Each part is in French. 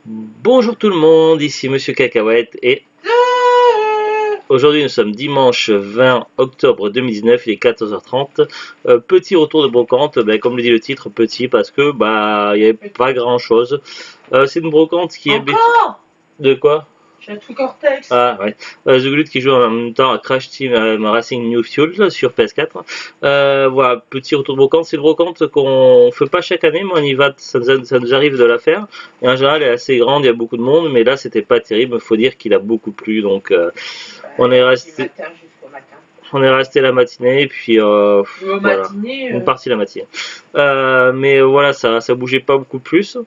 Bonjour tout le monde, ici Monsieur Cacahuète et aujourd'hui nous sommes dimanche 20 octobre 2019, il est 14h30. Petit retour de brocante, comme le dit le titre, petit parce que il n'y avait pas grand chose. C'est une brocante qui est... Encore De quoi? J'ai un truc Cortex. Ah ouais. The Glut qui joue en même temps à Crash Team Racing New Fuel là, sur PS4. Voilà, petit retour de brocante. C'est une brocante qu'on fait pas chaque année, mais on y va, ça nous arrive de la faire. Et en général, elle est assez grande, il y a beaucoup de monde, mais là, c'était pas terrible. Il faut dire qu'il a beaucoup plu, donc on est resté. On est resté la matinée et puis voilà. On est parti la matinée. Mais voilà, ça bougeait pas beaucoup plus.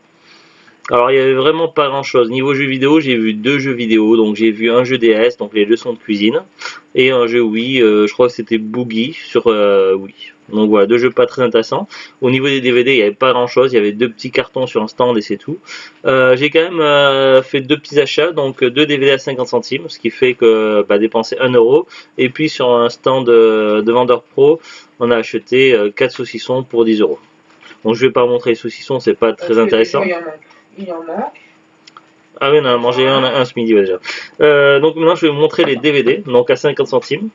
Alors il y avait vraiment pas grand chose. Niveau jeux vidéo, j'ai vu deux jeux vidéo. Donc j'ai vu un jeu DS, donc les leçons de cuisine, et un jeu Wii, je crois que c'était Boogie sur Wii. Donc voilà, deux jeux pas très intéressants. Au niveau des DVD, il n'y avait pas grand chose. Il y avait deux petits cartons sur un stand et c'est tout. J'ai quand même fait deux petits achats, donc deux DVD à 50 centimes, ce qui fait que dépenser 1 euro. Et puis sur un stand de vendeur pro, on a acheté 4 saucissons pour 10 euros. Donc je vais pas montrer les saucissons, c'est pas très intéressant. Il en manque. Ah oui, on en a mangé un ce midi déjà. Donc maintenant je vais vous montrer les DVD, donc à 50 centimes.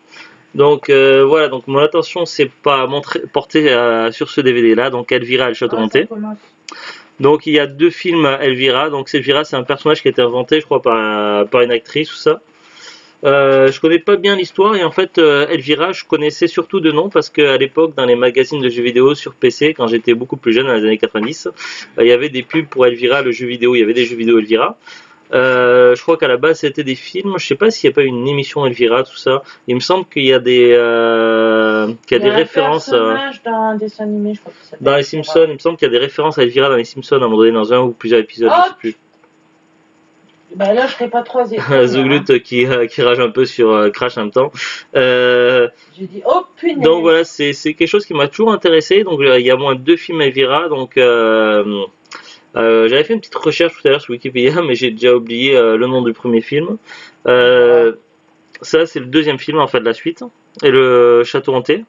Donc voilà, donc mon attention c'est pas portée sur ce DVD là, donc Elvira et le château hanté. Donc il y a deux films Elvira, donc Elvira c'est un personnage qui a été inventé je crois par une actrice ou ça. Je connais pas bien l'histoire et en fait Elvira je connaissais surtout de nom parce qu'à l'époque dans les magazines de jeux vidéo sur PC quand j'étais beaucoup plus jeune dans les années 90 il y avait des pubs pour Elvira le jeu vidéo, il y avait des jeux vidéo Elvira. Je crois qu'à la base c'était des films, je sais pas s'il n'y a pas une émission Elvira tout ça. Il me semble qu'il y a des références dans un dessin animé, je crois que ça dans les Simpsons, il me semble qu'il y a des références à Elvira dans les Simpsons à un moment donné dans un ou plusieurs épisodes, je sais plus. Là, je serai pas 3 The Glut qui rage un peu sur Crash en même temps. J'ai dit, oh punaise. Donc voilà, c'est quelque chose qui m'a toujours intéressé. Donc il y a moins de deux films Elvira. Donc j'avais fait une petite recherche tout à l'heure sur Wikipédia, mais j'ai déjà oublié le nom du premier film. Ça, c'est le deuxième film en fait de la suite. Et le Château hanté.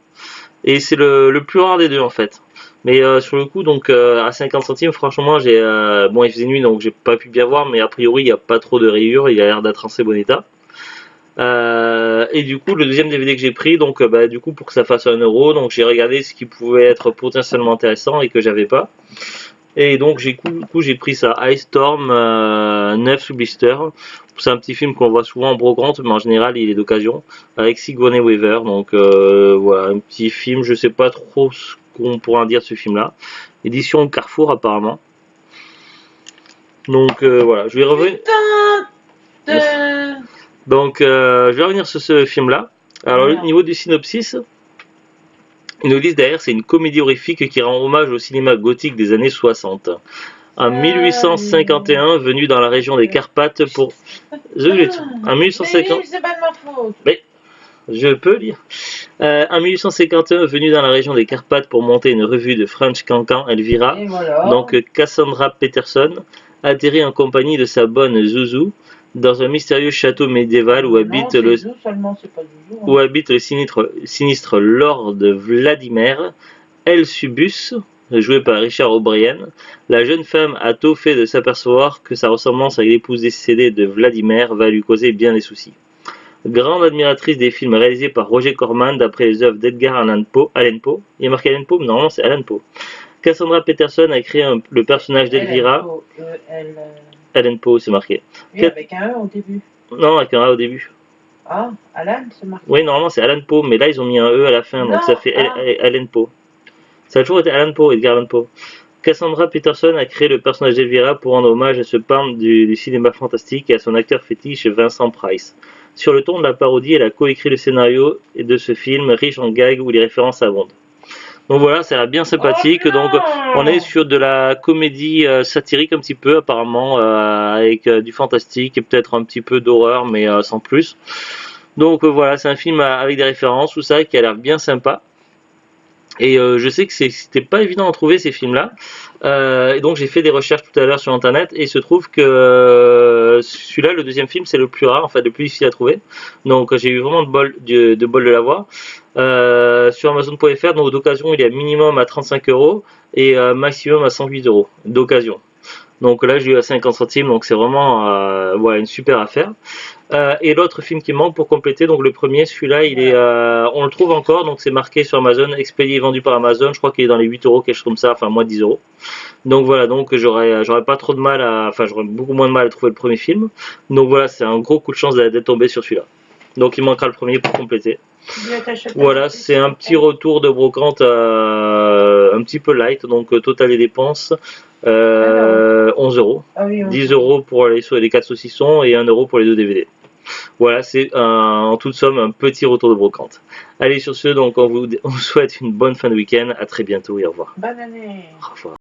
Et c'est le plus rare des deux en fait. Mais sur le coup, donc à 50 centimes, franchement, il faisait nuit donc j'ai pas pu bien voir, mais a priori, il n'y a pas trop de rayures, il a l'air d'être en assez bon état. Et du coup, le deuxième DVD que j'ai pris, donc du coup, pour que ça fasse 1 euro, donc j'ai regardé ce qui pouvait être potentiellement intéressant et que j'avais pas. Et donc j'ai pris ça, Ice Storm 9 sous blister. C'est un petit film qu'on voit souvent en brocante, mais en général il est d'occasion, avec Sigourney Weaver. Donc voilà, un petit film, je sais pas trop ce qu'on pourra en dire de ce film-là. Édition Carrefour apparemment. Donc voilà, je vais revenir. Donc je vais revenir sur ce film-là. Alors au niveau du synopsis. Ils nous disent derrière, c'est une comédie horrifique qui rend hommage au cinéma gothique des années 60. En 1851, venu dans la région des Carpates pour... The Glut. En 1850... C'est pas de ma faute. Mais, je peux lire. En 1851, venu dans la région des Carpates pour monter une revue de French Cancan, Elvira, voilà. donc Cassandra Peterson, atterrit en compagnie de sa bonne Zouzou, dans un mystérieux château médiéval où habite le sinistre Lord Vladimir Elsubus, joué par Richard O'Brien. La jeune femme a tôt fait de s'apercevoir que sa ressemblance avec l'épouse décédée de Vladimir va lui causer bien des soucis. Grande admiratrice des films réalisés par Roger Corman d'après les œuvres d'Edgar Allan Poe. Il y a marqué Allan Poe, mais normalement c'est Allan Poe. Cassandra Peterson a créé le personnage d'Elvira. Allan Poe, c'est marqué. Oui, avec un E au début. Non, avec un A au début. Ah, Alan, c'est marqué. Oui, normalement c'est Allan Poe, mais là ils ont mis un E à la fin, donc ça fait Allan Poe. Ça a toujours été Allan Poe, Edgar Allan Poe. Cassandra Peterson a créé le personnage d'Elvira pour rendre hommage à ce peintre du cinéma fantastique et à son acteur fétiche Vincent Price. Sur le ton de la parodie, elle a coécrit le scénario de ce film, riche en gags où les références abondent. Donc voilà, ça a l'air bien sympathique. Donc on est sur de la comédie satirique un petit peu apparemment, avec du fantastique et peut-être un petit peu d'horreur, mais sans plus. Donc voilà, c'est un film avec des références, tout ça, qui a l'air bien sympa. Et je sais que c'était pas évident à trouver ces films-là. Et donc j'ai fait des recherches tout à l'heure sur internet et il se trouve que celui-là, le deuxième film, c'est le plus rare, en fait, le plus difficile à trouver. Donc j'ai eu vraiment de bol de l'avoir. Sur Amazon.fr, donc d'occasion il est minimum à 35 € et maximum à 108 € d'occasion. Donc là j'ai eu à 50 centimes, donc c'est vraiment voilà, une super affaire. Et l'autre film qui manque pour compléter, donc le premier, celui-là, il est, on le trouve encore, donc c'est marqué sur Amazon, expédié et vendu par Amazon, je crois qu'il est dans les 8 euros, quelque chose comme ça, enfin moins 10 euros. Donc voilà, donc j'aurais pas trop de mal à, enfin j'aurais beaucoup moins de mal à trouver le premier film. Donc voilà, c'est un gros coup de chance d'être tombé sur celui-là. Donc il manquera le premier pour compléter. Voilà, c'est un petit retour de brocante un petit peu light, donc total des dépenses 11 euros. Ah oui, 10 euros pour les 4 saucissons et 1 euro pour les 2 DVD. Voilà, c'est en toute somme un petit retour de brocante. Allez, sur ce, donc on vous souhaite une bonne fin de week-end, à très bientôt et au revoir. Bonne année. Au revoir.